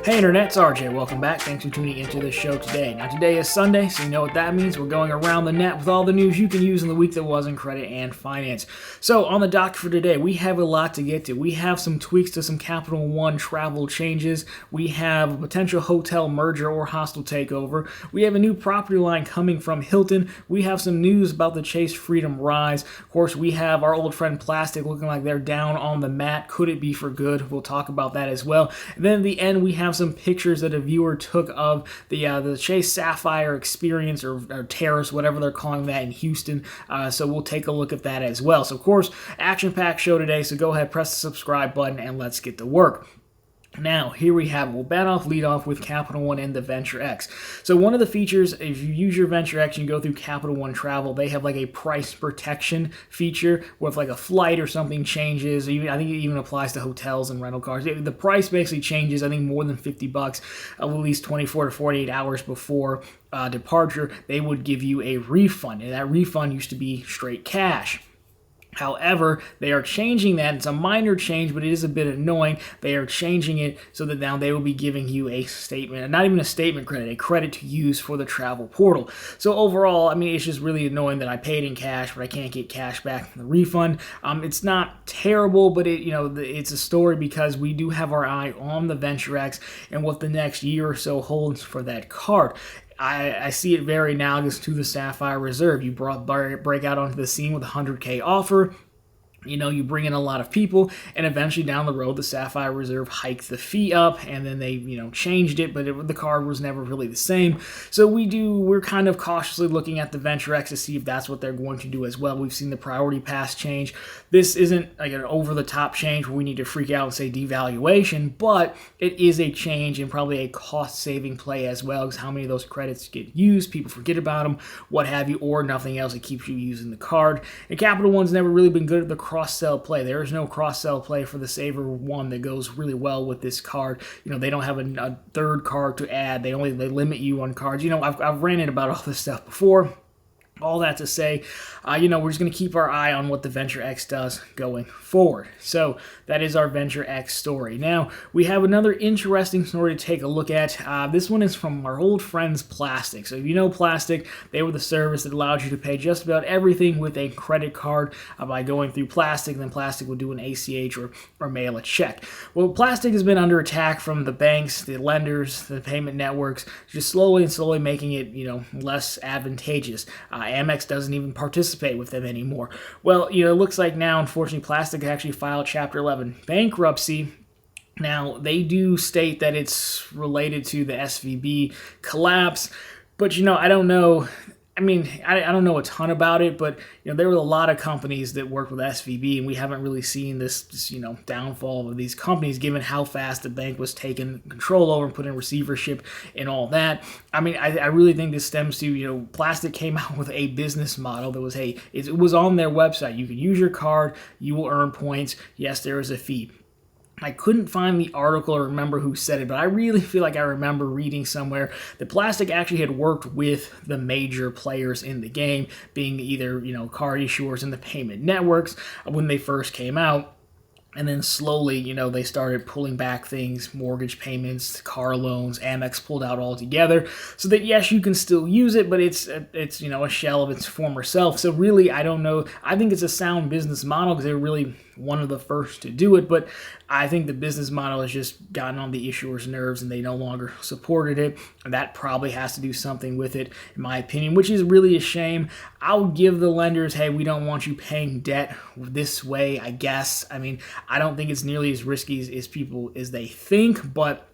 Hey Internet, it's RJ. Welcome back. Thanks for tuning into this show today. Now today is Sunday, so you know what that means. We're going around the net with all the news you can use in the week that was in credit and finance. So on the docket for today, we have a lot to get to. We have some tweaks to some Capital One travel changes. We have a potential hotel merger or hostile takeover. We have a new property line coming from Hilton. We have some news about the Chase Freedom rise. Of course, we have our old friend Plastiq looking like they're down on the mat. Could it be for good? We'll talk about that as well. And then at the end, we have some pictures that a viewer took of the Chase Sapphire experience or terrace, whatever they're calling that in Houston. So we'll take a look at that as well. So of course, action-packed show today. So go ahead, press the subscribe button, and let's get to work. Now, here we have it. We'll lead off with Capital One and the Venture X. So one of the features, if you use your Venture X and you go through Capital One Travel, they have like a price protection feature where if like a flight or something changes, I think it even applies to hotels and rental cars. The price basically changes, I think more than $50, at least 24 to 48 hours before departure, they would give you a refund. And that refund used to be straight cash. However, they are changing that. It's a minor change, but it is a bit annoying. They are changing it so that now they will be giving you a statement, not even a statement credit, a credit to use for the travel portal. So overall, I mean, it's just really annoying that I paid in cash, but I can't get cash back from the refund. It's not terrible, but it's a story because we do have our eye on the Venture X and what the next year or so holds for that card. I see it very analogous to the Sapphire Reserve. You break out onto the scene with a $100K offer. You bring in a lot of people, and eventually down the road, the Sapphire Reserve hiked the fee up, and then they, changed it, but the card was never really the same. So we're kind of cautiously looking at the Venture X to see if that's what they're going to do as well. We've seen the Priority Pass change. This isn't like an over-the-top change where we need to freak out and say devaluation, but it is a change and probably a cost-saving play as well, because how many of those credits get used, people forget about them, what have you, or nothing else that keeps you using the card. And Capital One's never really been good at the cross-sell play. There is no cross-sell play for the Saver One that goes really well with this card. They don't have a third card to add. They limit you on cards. I've ranted about all this stuff before. All that to say, we're just going to keep our eye on what the Venture X does going forward. So that is our Venture X story. Now, we have another interesting story to take a look at. This one is from our old friends Plastiq. So if you know Plastiq, they were the service that allowed you to pay just about everything with a credit card by going through Plastiq, and then Plastiq would do an ACH or mail a check. Well, Plastiq has been under attack from the banks, the lenders, the payment networks, just slowly making it, less advantageous. Amex doesn't even participate with them anymore. Well, it looks like now, unfortunately, Plastiq actually filed Chapter 11 bankruptcy. Now, they do state that it's related to the SVB collapse, but, I don't know. I mean, I don't know a ton about it, but, there were a lot of companies that worked with SVB, and we haven't really seen this downfall of these companies, given how fast the bank was taken control over and put in receivership and all that. I mean, I really think this stems to, Plastiq came out with a business model that was, hey, it was on their website. You can use your card, you will earn points. Yes, there is a fee. I couldn't find the article or remember who said it, but I really feel like I remember reading somewhere that Plastiq actually had worked with the major players in the game, being either, card issuers and the payment networks when they first came out. And then slowly, they started pulling back things, mortgage payments, car loans, Amex pulled out altogether. So that, yes, you can still use it, but it's a shell of its former self. So really, I don't know. I think it's a sound business model because they're really one of the first to do it. But I think the business model has just gotten on the issuer's nerves and they no longer supported it. And that probably has to do something with it, in my opinion, which is really a shame. I'll give the lenders, hey, we don't want you paying debt this way, I guess. I mean, I don't think it's nearly as risky as they think, but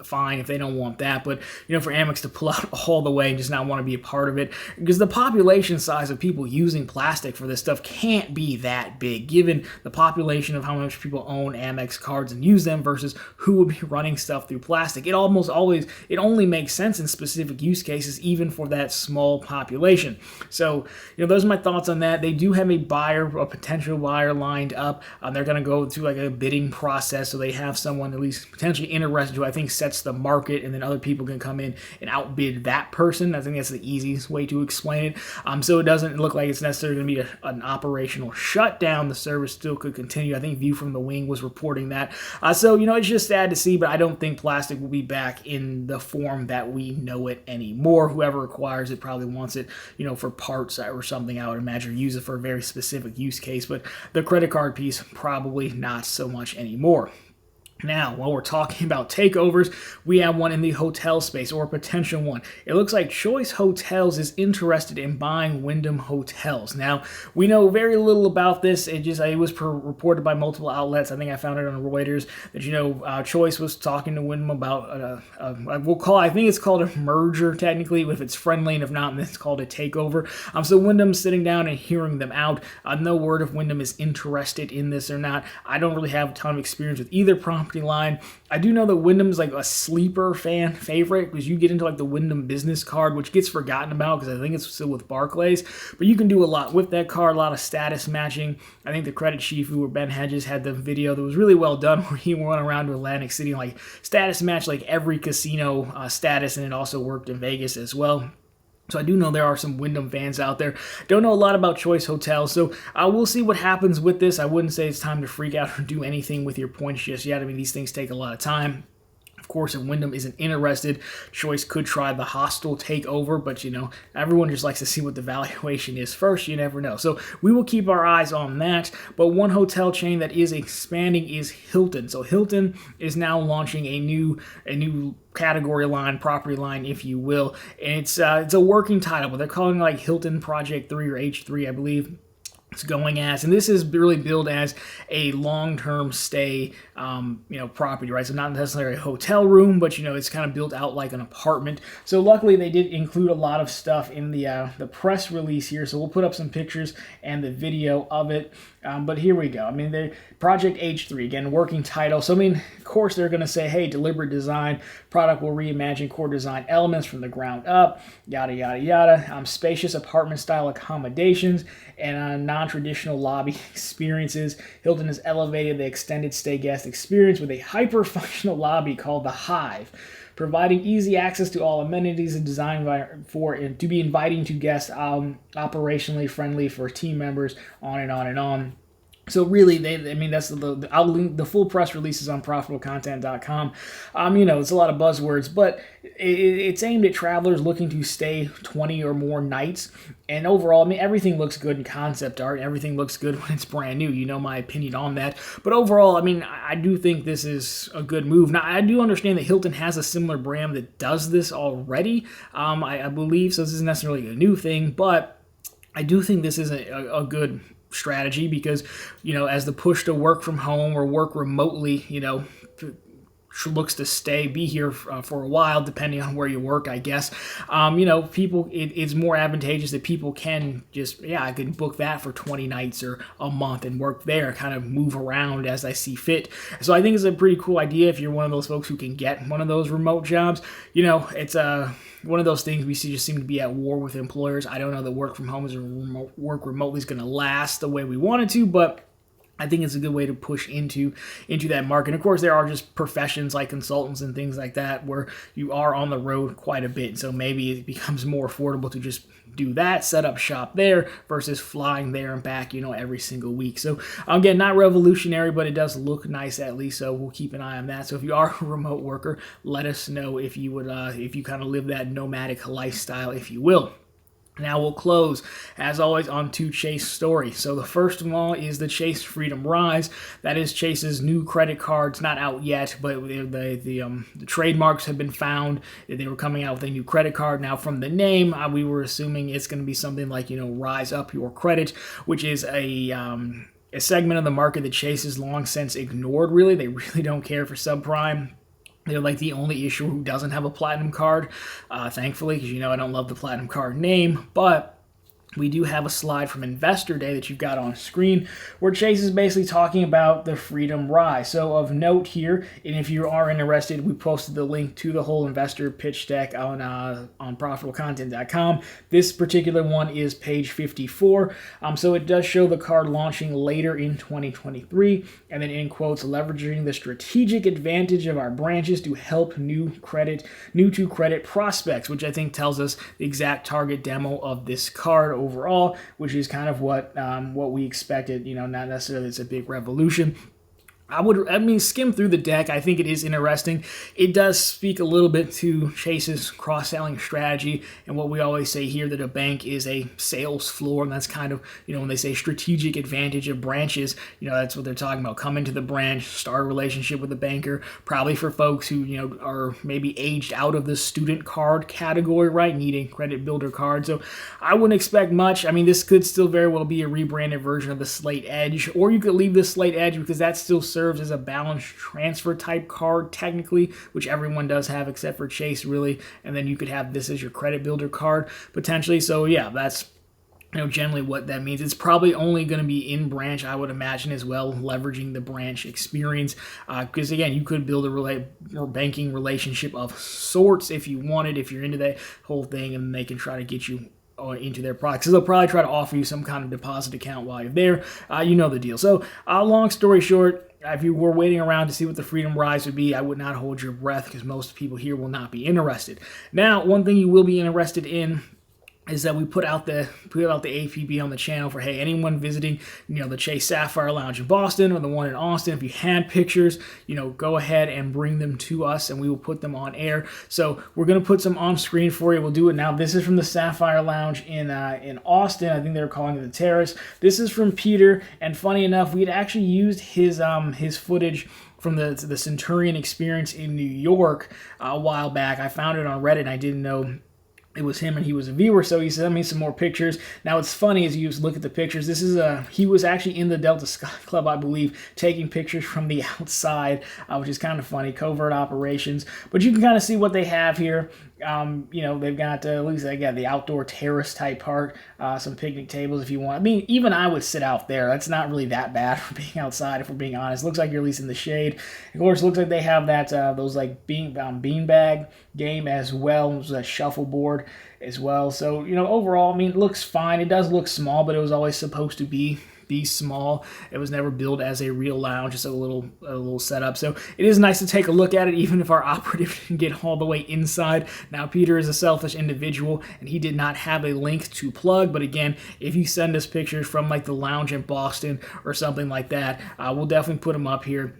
fine if they don't want that. But, for Amex to pull out all the way and just not want to be a part of it, because the population size of people using Plastiq for this stuff can't be that big, given the population of how much people own Amex cards and use them versus who would be running stuff through Plastiq. It only makes sense in specific use cases, even for that small population. So, those are my thoughts on that. They do have a potential buyer lined up. They're going to go through like a bidding process, so they have someone at least potentially interested who I think sets the market, and then other people can come in and outbid that person. I think that's the easiest way to explain it. So it doesn't look like it's necessarily going to be an operational shutdown. The service still could continue. I think View from the Wing was reporting that. So, it's just sad to see, but I don't think Plastiq will be back in the form that we know it anymore. Whoever acquires it probably wants it, for parts or something, I would imagine, or use it for a very specific use case, but the credit card piece, probably not so much anymore. Now, while we're talking about takeovers, we have one in the hotel space, or a potential one. It looks like Choice Hotels is interested in buying Wyndham Hotels. Now, we know very little about this. It was reported by multiple outlets. I think I found it on Reuters that, Choice was talking to Wyndham about, I think it's called a merger, technically, if it's friendly, and if not, then it's called a takeover. So Wyndham's sitting down and hearing them out. No word if Wyndham is interested in this or not. I don't really have a ton of experience with either property line. I do know that Wyndham's like a sleeper fan favorite, because you get into like the Wyndham business card, which gets forgotten about because I think it's still with Barclays, but you can do a lot with that card, a lot of status matching. I think the credit chief, who Ben Hedges, had the video that was really well done where he went around to Atlantic City and like status match like every casino status, and it also worked in Vegas as well. So I do know there are some Wyndham fans out there. Don't know a lot about Choice Hotels, so we'll see what happens with this. I wouldn't say it's time to freak out or do anything with your points just yet. I mean, these things take a lot of time. Of course, if Wyndham isn't interested, Choice could try the hostile takeover, but everyone just likes to see what the valuation is first. You never know. So we will keep our eyes on that. But one hotel chain that is expanding is Hilton. So Hilton is now launching a new category line, property line, if you will. And it's a working title, but they're calling it like Hilton Project 3 or H3, I believe. It's going as, and this is really billed as a long-term stay, property, right? So not necessarily a hotel room, but it's kind of built out like an apartment. So luckily they did include a lot of stuff in the press release here. So we'll put up some pictures and the video of it. But here we go. I mean, the Project H3, again, working title. So, of course, they're going to say, hey, deliberate design, product will reimagine core design elements from the ground up, yada, yada, yada. Spacious apartment-style accommodations and non-traditional lobby experiences. Hilton has elevated the extended stay guest experience with a hyper-functional lobby called the Hive, providing easy access to all amenities and designed to be inviting to guests, operationally friendly for team members, on and on and on. So really, that's I'll link the full press releases on profitablecontent.com. It's a lot of buzzwords, but it's aimed at travelers looking to stay 20 or more nights. And overall, everything looks good in concept art. Everything looks good when it's brand new. You know my opinion on that. But overall, I do think this is a good move. Now, I do understand that Hilton has a similar brand that does this already, I believe. So this isn't necessarily a new thing, but I do think this is a good strategy because, as the push to work from home or work remotely, looks to be here for a while, depending on where you work, I guess. People, it's more advantageous that people can just, I could book that for 20 nights or a month and work there, kind of move around as I see fit. So I think it's a pretty cool idea if you're one of those folks who can get one of those remote jobs. It's one of those things we just seem to be at war with employers. I don't know that work from home or work remotely is going to last the way we want it to, but I think it's a good way to push into that market. And of course, there are just professions like consultants and things like that where you are on the road quite a bit. So maybe it becomes more affordable to just do that, set up shop there versus flying there and back, every single week. So again, not revolutionary, but it does look nice at least. So we'll keep an eye on that. So if you are a remote worker, let us know if you would, if you kind of live that nomadic lifestyle, if you will. Now we'll close, as always, on two Chase stories. So the first of all is the Chase Freedom Rise. That is Chase's new credit cards, not out yet, but the trademarks have been found. They were coming out with a new credit card. Now from the name, we were assuming it's going to be something like, Rise Up Your Credit, which is a segment of the market that Chase has long since ignored, really. They really don't care for subprime. They're like the only issuer who doesn't have a platinum card, thankfully, because I don't love the platinum card name, but we do have a slide from Investor Day that you've got on screen where Chase is basically talking about the Freedom Rise. So of note here, and if you are interested, we posted the link to the whole investor pitch deck on profitablecontent.com. This particular one is page 54. So it does show the card launching later in 2023, and then in quotes, leveraging the strategic advantage of our branches to help new to credit prospects, which I think tells us the exact target demo of this card overall, which is kind of what we expected. Not necessarily it's a big revolution. Skim through the deck. I think it is interesting. It does speak a little bit to Chase's cross-selling strategy and what we always say here, that a bank is a sales floor, and that's kind of, when they say strategic advantage of branches, that's what they're talking about. Come into the branch, start a relationship with a banker, probably for folks who, are maybe aged out of the student card category, right, needing credit builder card. So I wouldn't expect much. This could still very well be a rebranded version of the Slate Edge, or you could leave the Slate Edge because that still serves as a balance transfer type card technically, which everyone does have except for Chase really, and then you could have this as your credit builder card potentially. So yeah, that's generally what that means. It's probably only going to be in branch, I would imagine, as well, leveraging the branch experience. Because again, you could build a banking relationship of sorts if you wanted, if you're into that whole thing, and they can try to get you into their products. So they'll probably try to offer you some kind of deposit account while you're there. You know the deal. So long story short, if you were waiting around to see what the Freedom Rise would be, I would not hold your breath because most people here will not be interested. Now, one thing you will be interested in is that we put out the APB on the channel for, hey, anyone visiting, the Chase Sapphire Lounge in Boston or the one in Austin, if you had pictures, go ahead and bring them to us and we will put them on air. So we're going to put some on screen for you. We'll do it now. This is from the Sapphire Lounge in Austin. I think they were calling it the Terrace. This is from Peter, and funny enough, we had actually used his footage from the Centurion experience in New York a while back. I found it on Reddit and I didn't know it was him, and he was a viewer, so he sent me some more pictures. Now, what's funny is you look at the pictures. This is he was actually in the Delta Sky Club, I believe, taking pictures from the outside, which is kind of funny, covert operations. But you can kind of see what they have here. They've got at least the outdoor terrace type part, some picnic tables if you want. Even I would sit out there. That's not really that bad for being outside, if we're being honest. Looks like you're at least in the shade. Of course, looks like they have that those beanbag game as well, that shuffleboard as well. So overall, it looks fine. It does look small, but it was always supposed to be small. It was never built as a real lounge, just a little setup. So it is nice to take a look at it, even if our operative didn't get all the way inside. Now, Peter is a selfish individual, and he did not have a link to plug. But again, if you send us pictures from the lounge in Boston or something like that, we'll definitely put them up here.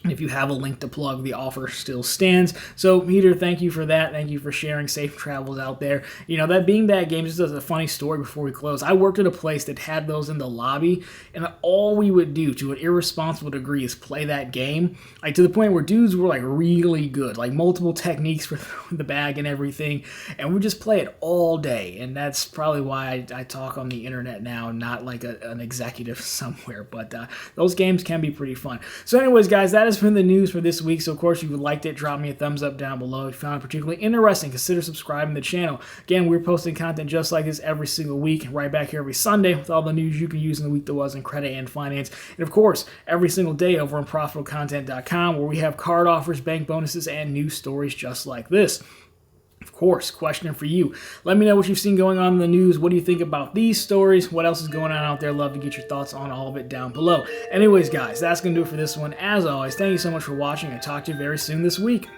If you have a link to plug, the offer still stands. So, Peter, thank you for that. Thank you for sharing safe travels out there. That beanbag game, just as a funny story before we close, I worked at a place that had those in the lobby, and all we would do to an irresponsible degree is play that game, to the point where dudes were really good, multiple techniques for throwing the bag and everything, and we just play it all day. And that's probably why I talk on the internet now, not like an executive somewhere. But those games can be pretty fun. So anyways, guys, that has been the news for this week. So, of course, if you liked it, drop me a thumbs up down below. If you found it particularly interesting, consider subscribing to the channel. Again, we're posting content just like this every single week, right back here every Sunday with all the news you can use in the week that was in credit and finance. And, of course, every single day over on profitablecontent.com, where we have card offers, bank bonuses, and news stories just like this. Of course, question for you. Let me know what you've seen going on in the news. What do you think about these stories? What else is going on out there? Love to get your thoughts on all of it down below. Anyways, guys, that's going to do it for this one. As always, thank you so much for watching. I'll talk to you very soon this week.